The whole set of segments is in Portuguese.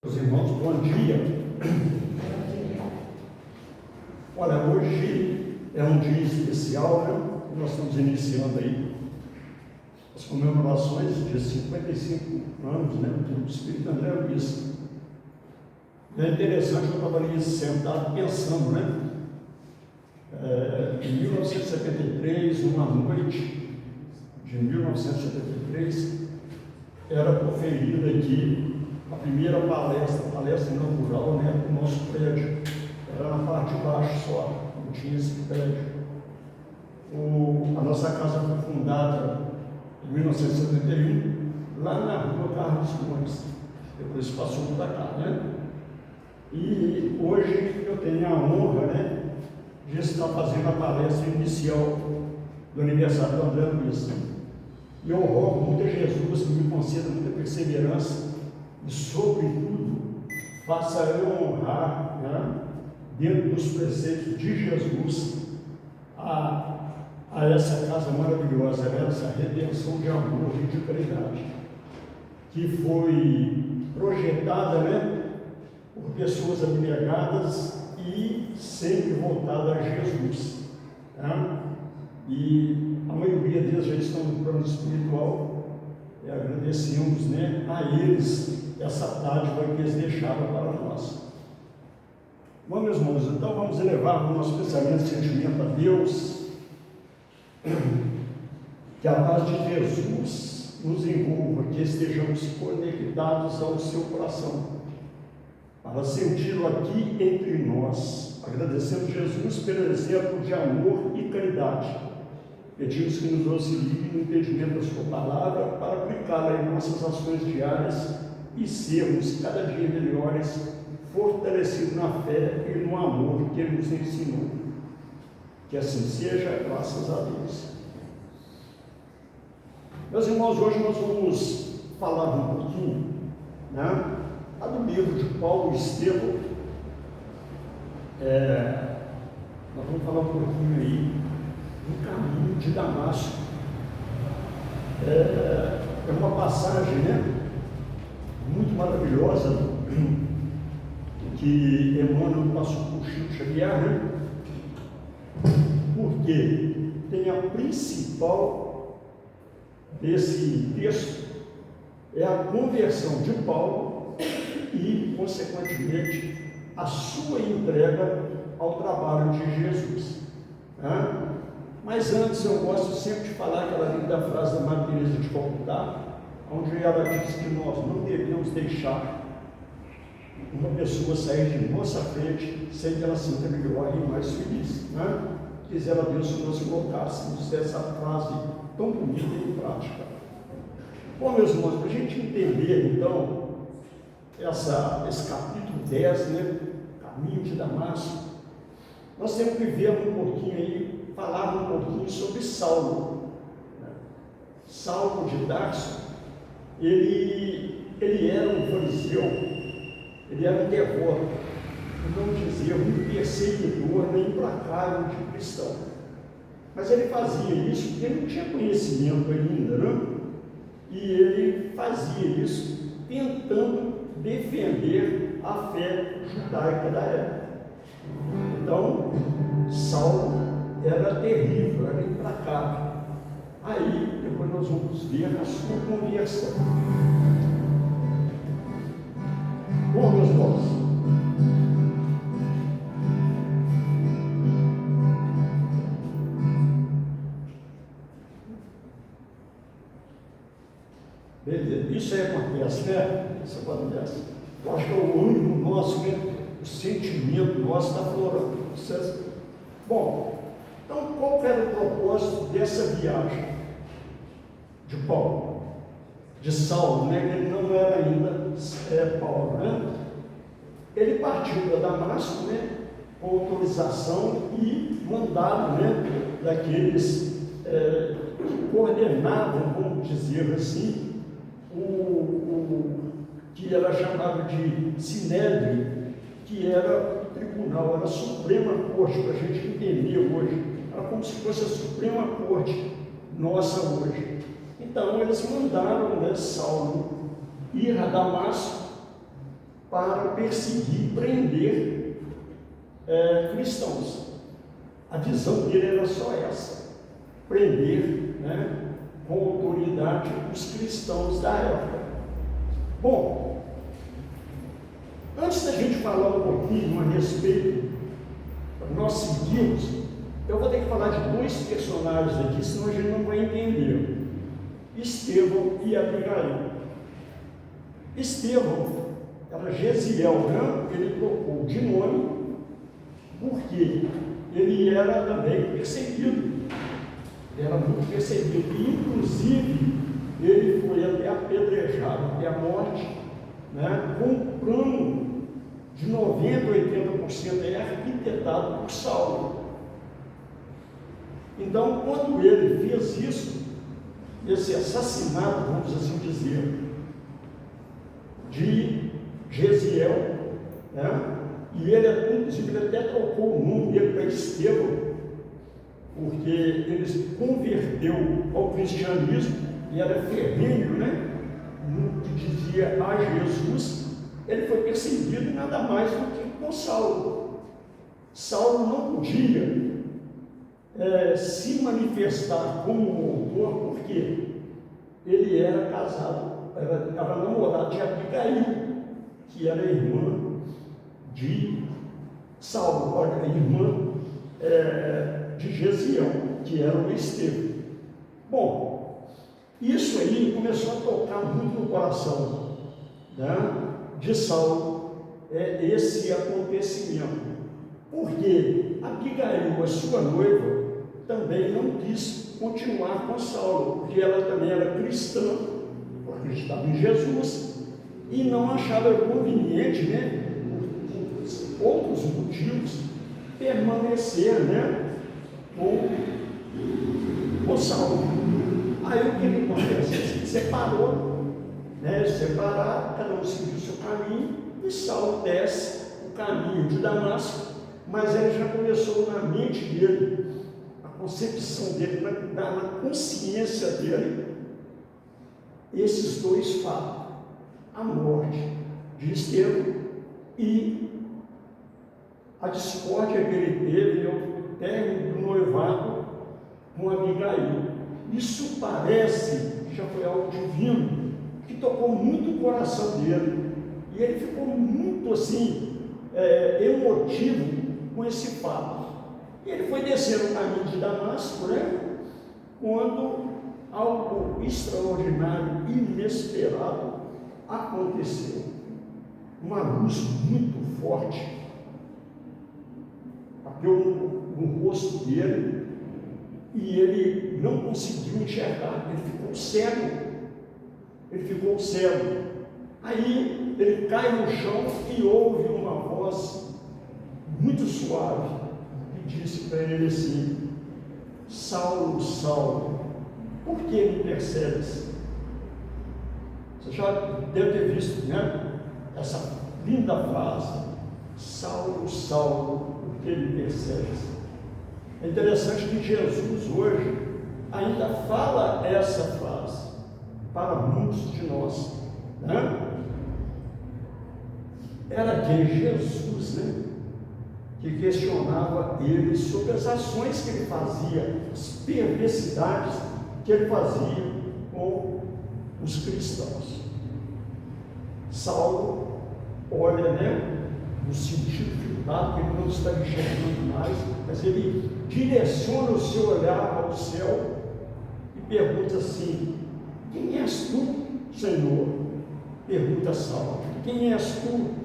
Meus irmãos, bom dia. Olha, hoje é um dia especial, né? Nós estamos iniciando aí as comemorações de 55 anos, né, do Espírito André Luiz. É interessante, eu estava ali sentado pensando, né? Em 1973, uma noite de 1973, era proferida aqui a primeira palestra, a palestra inaugural, né, do nosso prédio. Era na parte de baixo só, não tinha esse prédio. A nossa casa foi fundada em 1971, lá na rua Carlos Gomes. Depois passou para cá, né? E hoje eu tenho a honra, né, de estar fazendo a palestra inicial do aniversário do André Luiz. E eu rogo muito a Jesus que me conceda muita perseverança e, sobretudo, faça eu honrar, né, dentro dos preceitos de Jesus, a essa casa maravilhosa, essa redenção de amor e de caridade, que foi projetada, né, por pessoas abnegadas e sempre voltada a Jesus, né? E a maioria deles já estão no plano espiritual, e agradecemos, né, a eles essa dádiva que eles deixaram para nós. Bom, meus irmãos, então vamos elevar o nosso pensamento e sentimento a Deus, que a paz de Jesus nos envolva, que estejamos conectados ao seu coração, para senti-lo aqui entre nós, agradecendo Jesus pelo exemplo de amor e caridade. Pedimos que nos auxilie no entendimento da sua palavra, para aplicá-la em nossas ações diárias e sermos cada dia melhores, fortalecidos na fé e no amor que Ele nos ensinou. Que assim seja, graças a Deus. Meus irmãos, hoje nós vamos falar um pouquinho, né, do livro de Paulo e Estevão. Nós vamos falar um pouquinho aí do caminho de Damasco. É uma passagem, né, muito maravilhosa, que Emmanuel passou por Chico Xavier, né? Porque tem a principal desse texto, é a conversão de Paulo e, consequentemente, a sua entrega ao trabalho de Jesus, né? Mas antes eu gosto sempre de falar aquela linda frase da Madre Teresa de Calcutá, onde ela diz que nós não devemos deixar uma pessoa sair de nossa frente sem que ela se sinta melhor e mais feliz, né? Quisera Deus que nós colocássemos essa frase tão bonita em prática. Bom, meus irmãos, para a gente entender então esse capítulo 10, né, Caminho de Damasco, nós temos que ver um pouquinho aí, falar um pouquinho sobre Saulo, né? Saulo de Tarso, ele era um fariseu, ele era um devoto, por não dizer um perseguidor, nem implacável de cristão. Mas ele fazia isso porque ele não tinha conhecimento ainda, né? E ele fazia isso tentando defender a fé judaica da época. Então, Saulo era terrível, era implacável. Aí, depois nós vamos ver a sua conversão. Bom, meus irmãos, beleza, isso aí acontece, né? Isso acontece. Eu acho que é o ânimo nosso, né? O sentimento nosso está florando. Bom, então qual era o propósito dessa viagem de Paulo? De Saulo, né? Ele não era ainda Paulo, né? Ele partiu para Damasco, né, com autorização e mandado, né, daqueles que coordenavam, vamos dizer assim, o que era chamado de Sinédrio, que era o tribunal, era a Suprema Corte, para a gente entender hoje, era como se fosse a Suprema Corte nossa hoje. Então eles mandaram, né, Saulo ir a Damasco para perseguir e prender cristãos. A visão dele era só essa: prender, né, com autoridade os cristãos da época. Bom, antes da gente falar um pouquinho a respeito, nós seguimos, eu vou ter que falar de dois personagens aqui, senão a gente não vai entender: Estevão e Abigail. Estevão era Gesiel, né? Ele trocou de nome porque ele era também perseguido, ele era muito perseguido, e inclusive ele foi até apedrejado, até a morte, né? Com um plano de 90% a 80% arquitetado por Saulo. Então, quando ele fez isso, esse assassinato, vamos assim dizer, de Gesiel, né? E ele, inclusive, ele até trocou o nome dele para Estevão, porque ele se converteu ao cristianismo e era ferrenho, né? No que dizia a Jesus. Ele foi perseguido nada mais do que com Saulo. Saulo não podia se manifestar como autor, porque ele era casado, era namorado de Abigail, que era irmã de Saulo, olha, irmã de Gesiel, que era o Estevão. Bom, isso aí começou a tocar muito no coração, né, de Saulo, esse acontecimento, porque Abigail, a sua noiva, também não quis continuar com Saulo, porque ela também era cristã, acreditava em Jesus, e não achava conveniente, né, por outros motivos, permanecer, né, com Saulo. Aí o que ele acontece? Ele se separou, né, separaram, cada um seguiu o seu caminho, e Saulo desce o caminho de Damasco, mas ele já começou na mente dele, a concepção dele, na consciência dele, esses dois fatos: a morte de Estevão e a discórdia que ele teve, o término do noivado com Abigail. Isso parece, já foi algo divino, que tocou muito o coração dele, e ele ficou muito assim, emotivo com esse fato. E ele foi descer o caminho de Damasco, né, quando algo extraordinário, inesperado aconteceu. Uma luz muito forte bateu no rosto dele e ele não conseguiu enxergar, ele ficou cego. Aí ele cai no chão e ouve uma voz muito suave que disse para ele assim: Saulo, Saulo, por que me persegues? Você já deve ter visto, né, essa linda frase: Saulo, Saulo, por que me persegues? É interessante que Jesus hoje ainda fala essa frase para muitos de nós, né? Era quem? Jesus, né? Que questionava ele sobre as ações que ele fazia, as perversidades que ele fazia com os cristãos. Saulo olha, né, no sentido figurado, que ele não está enxergando mais, mas ele direciona o seu olhar ao céu e pergunta assim: quem és tu, Senhor? Pergunta Saulo: quem és tu?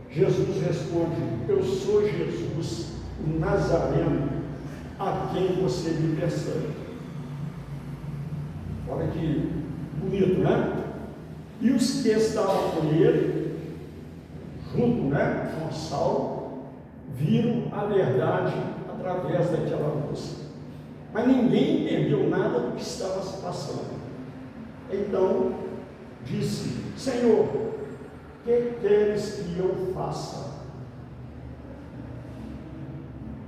Jesus responde: eu sou Jesus, o Nazareno, a quem você me persegue. Olha que bonito, né? E os que estavam com ele, junto, né, com Saulo, viram a verdade através daquela luz. Mas ninguém entendeu nada do que estava se passando. Então disse: Senhor, que queres que eu faça?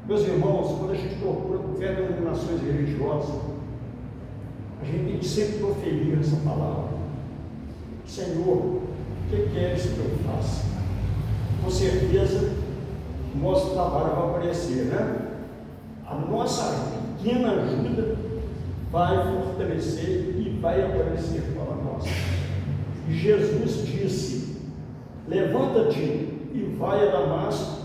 Meus irmãos, quando a gente procura qualquer denominações religiosas, a gente tem que sempre proferir essa palavra: Senhor, que queres que eu faça? Com certeza, o nosso trabalho vai aparecer, né? A nossa pequena ajuda vai fortalecer e vai aparecer para nós. E Jesus disse: levanta-te e vai a Damasco,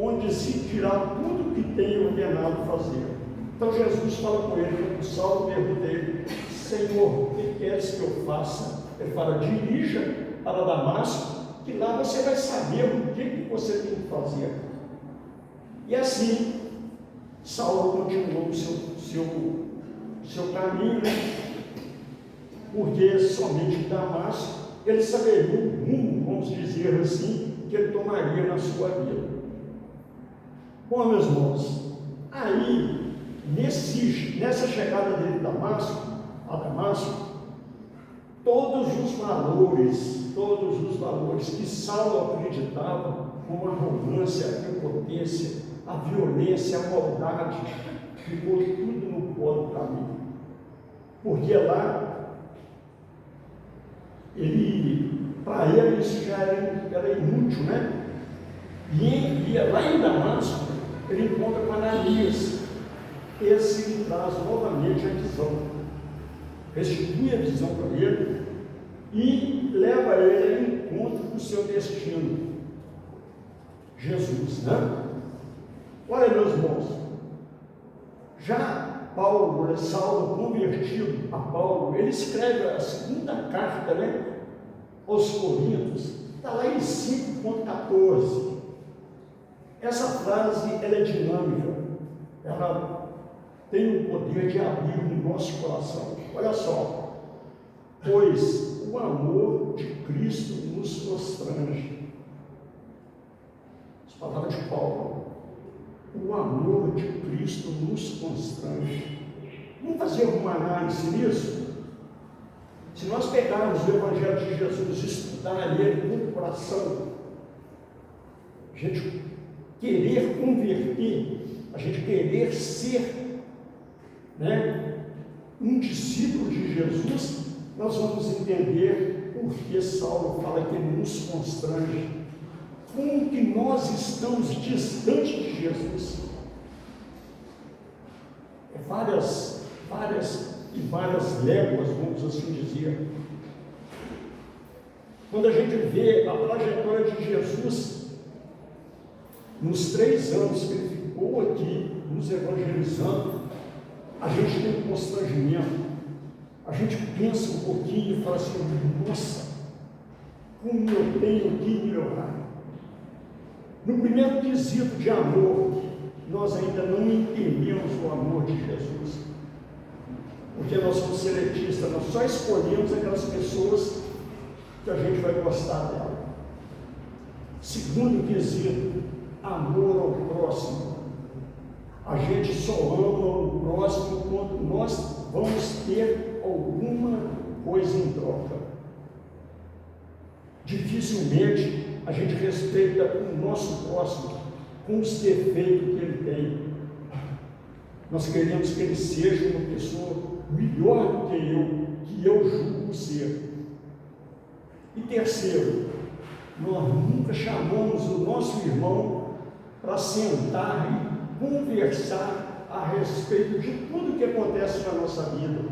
onde se dirá tudo o que tem ordenado fazer. Então Jesus fala com ele, quando Saulo pergunta a ele: Senhor, o que queres que eu faça? Ele fala: dirija para Damasco, que lá você vai saber o que você tem que fazer. E assim, Saulo continuou o seu caminho, né? Porque somente em Damasco ele saberia o rumo, vamos dizer assim, que ele tomaria na sua vida. Bom, meus irmãos, aí, nessa chegada dele a Damasco, todos os valores que Saulo acreditava, como a arrogância, a prepotência, a violência, a maldade, ficou tudo no pó do caminho. Porque lá, para ele isso já era inútil, né? E lá em Damasco, ele encontra com Ananias. Esse lhe traz novamente a visão, restitui a visão para ele e leva ele ao encontro do seu destino, Jesus, né? Olha, meus irmãos, já Saulo convertido a Paulo, ele escreve a segunda carta, né, aos Coríntios, está lá em 5,14. Essa frase, ela é dinâmica, ela tem o poder de abrir o nosso coração. Olha só: pois o amor de Cristo nos constrange. As palavras de Paulo. O amor de Cristo nos constrange. Vamos fazer uma análise nisso? Se nós pegarmos o Evangelho de Jesus, estudar ele com o coração, a gente querer converter, a gente querer ser, né, um discípulo de Jesus, nós vamos entender por que Saulo fala que ele nos constrange. Como que nós estamos distante de Jesus? Várias léguas, vamos assim dizer. Quando a gente vê a trajetória de Jesus, nos 3 anos que ele ficou aqui, nos evangelizando, a gente tem um constrangimento. A gente pensa um pouquinho e fala assim: nossa, como eu tenho que melhorar. No primeiro quesito de amor, nós ainda não entendemos o amor de Jesus, porque nós somos seletistas, nós só escolhemos aquelas pessoas que a gente vai gostar dela. Segundo quesito, amor ao próximo. A gente só ama o próximo quando nós vamos ter alguma coisa em troca. Dificilmente a gente respeita o nosso próximo com os defeitos que ele tem. Nós queremos que ele seja uma pessoa melhor do que eu julgo ser. E terceiro, nós nunca chamamos o nosso irmão para sentar e conversar a respeito de tudo que acontece na nossa vida,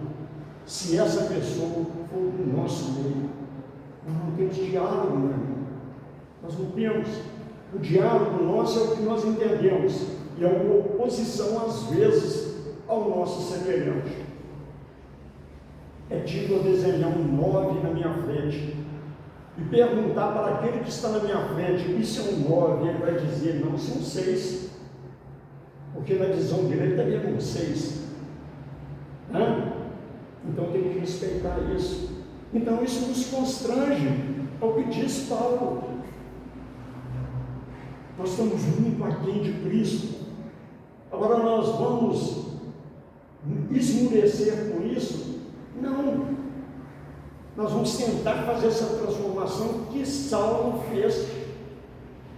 se essa pessoa for do nosso meio. Nós não temos diálogo, meu irmão. Nós não temos. O diálogo nosso é o que nós entendemos, e é uma oposição, às vezes, ao nosso semelhante. É tipo eu desenhar um 9 na minha frente e perguntar para aquele que está na minha frente: isso é um 9? Ele vai dizer: não, são 6, porque na visão dele ele está vendo um 6. Então tem que respeitar isso. Então isso nos constrange ao que diz Paulo. Nós estamos muito aquém de Cristo. Agora nós vamos esmurecer com isso? Não. Nós vamos tentar fazer essa transformação que Saulo fez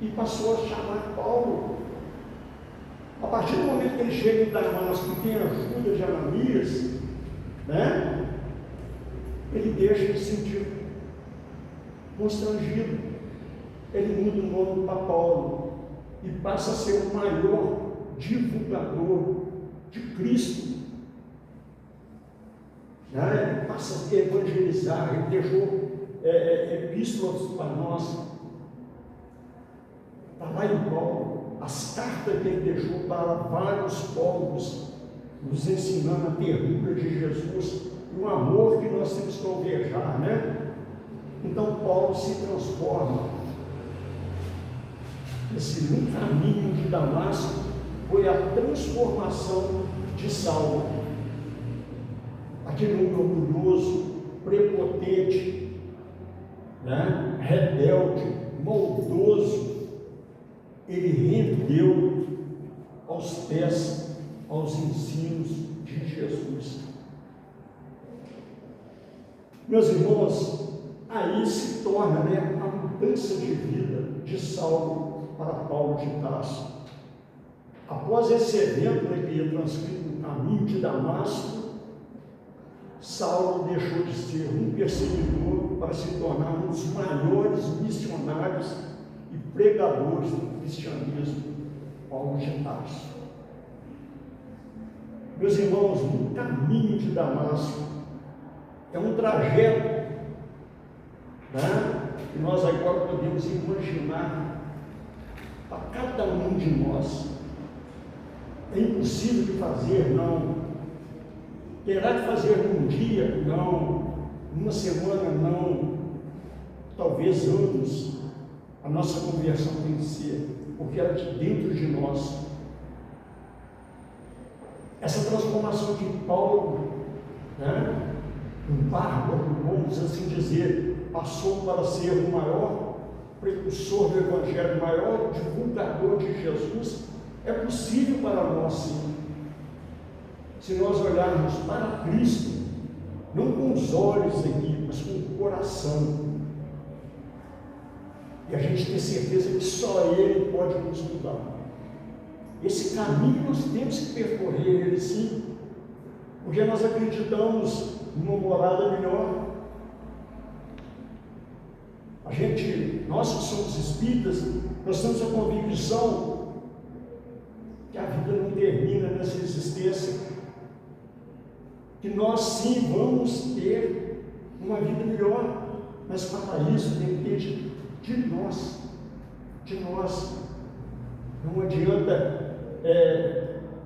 e passou a chamar Paulo. A partir do momento que ele chega em Damasco e tem a ajuda de Ananias, né, ele deixa de sentir constrangido. Ele muda o nome para Paulo e passa a ser o maior divulgador de Cristo. Ele passa a evangelizar, ele deixou epístolas para nós. Está lá em Paulo, as cartas que ele deixou para vários povos, nos ensinando a ternura de Jesus e o amor que nós temos que alvejar, né? Então Paulo se transforma. Esse caminho de Damasco foi a transformação de Saulo. Aquele homem orgulhoso, prepotente, né? Rebelde, maldoso, ele rendeu aos pés, aos ensinos de Jesus. Meus irmãos, aí se torna, né, a mudança de vida de Saulo para Paulo de Tarso. Após esse evento, né, que ia transcrito no caminho de Damasco, Saulo deixou de ser um perseguidor para se tornar um dos maiores missionários e pregadores do cristianismo, Paulo de Tarso. Meus irmãos, no caminho de Damasco é um trajeto, né, que nós agora podemos imaginar para cada um de nós. É impossível de fazer, não. Terá que fazer num dia? Não. Numa semana? Não. Talvez anos. A nossa conversão tem que ser, porque ela é de dentro de nós. Essa transformação de Paulo, né, um bárbaro, vamos assim dizer, passou para ser o maior precursor do Evangelho, o maior divulgador de Jesus, é possível para nós, sim. Se nós olharmos para Cristo, não com os olhos aqui, mas com o coração, e a gente tem certeza que só Ele pode nos mudar. Esse caminho nós temos que percorrer ele, sim, porque nós acreditamos numa morada melhor. Nós que somos espíritas, nós temos a convicção que a vida não termina nessa existência, que nós sim vamos ter uma vida melhor, mas para isso depende de nós, Não adianta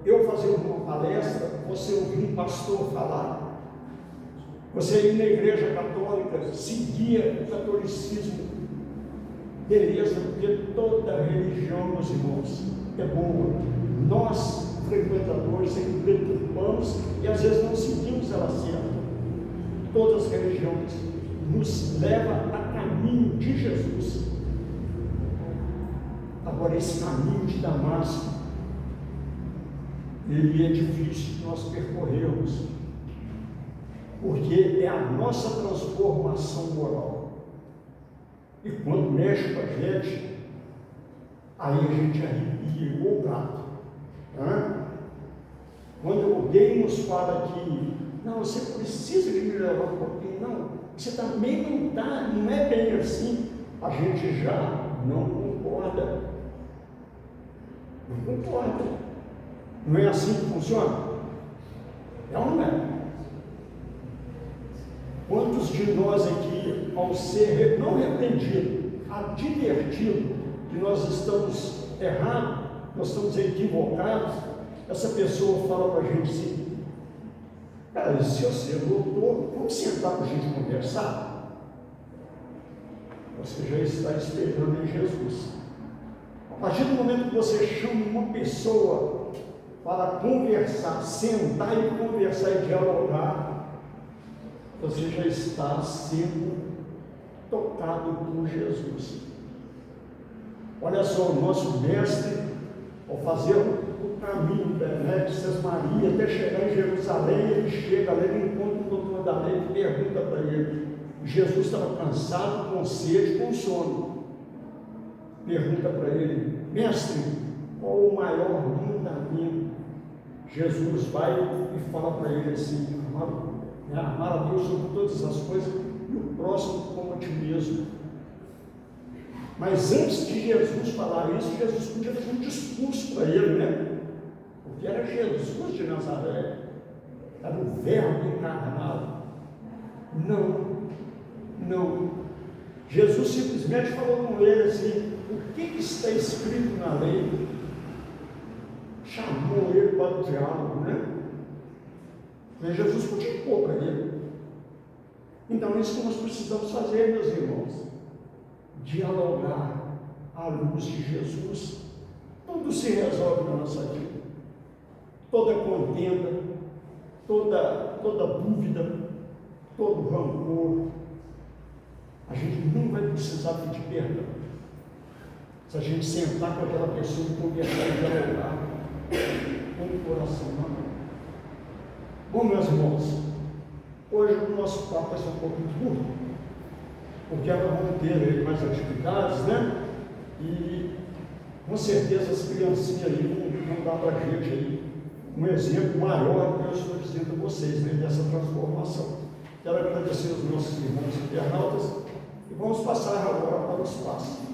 eu fazer uma palestra, você ouvir um pastor falar, você ir na igreja católica, seguir o catolicismo, beleza, porque toda religião, meus irmãos, é boa. Nós, frequentadores, sempre perturbamos e às vezes não seguimos ela certa. Todas as religiões nos levam a caminho de Jesus. Agora, esse caminho de Damasco, ele é difícil de nós percorrermos, porque é a nossa transformação moral. E quando mexe com a gente, aí a gente arrepia igual o gato. Quando alguém nos fala que, não, você precisa de melhorar um pouquinho, não, você também não está, não é bem assim, a gente já não concorda. Não concorda. Não é assim que funciona? É ou não é? Quantos de nós aqui, ao ser não repreendido, advertido que nós estamos errados, nós estamos equivocados, essa pessoa fala para a gente assim: cara, se você é doutor, vamos sentar para a gente conversar? Você já está esperando em Jesus. A partir do momento que você chama uma pessoa para conversar, sentar e conversar e dialogar, você já está sendo tocado por Jesus. Olha só, o nosso mestre, ao fazer o caminho de Sesmaria até chegar em Jerusalém, ele chega ali, ele encontra o doutor da lei e pergunta para ele. Jesus estava cansado, com sede, com sono. Pergunta para ele: mestre, qual o maior mandamento? Jesus vai e fala para ele assim: amar a Deus sobre todas as coisas e o próximo como a ti mesmo. Mas antes de Jesus falar isso, Jesus podia fazer um discurso para ele, né? Porque era Jesus de Nazaré, era o Verbo encarnado. Não. Jesus simplesmente falou com ele assim: o que está escrito na lei? Chamou ele para o diálogo, né? Mas Jesus podia impor para ele. Então é isso que nós precisamos fazer, meus irmãos: dialogar à luz de Jesus. Tudo se resolve na nossa vida. Toda contenda, toda dúvida, todo rancor, a gente não vai precisar pedir perdão. Se a gente sentar com aquela pessoa e conversar e dialogar com o coração na mão. Bom, meus irmãos, hoje o nosso papo vai ser um pouquinho curto, porque nós vamos ter aí mais atividades, né? E com certeza as criancinhas aí vão dar para a gente aí um exemplo maior do que eu estou dizendo a vocês, né, dessa transformação. Quero agradecer aos nossos irmãos internautas e vamos passar agora para o espaço.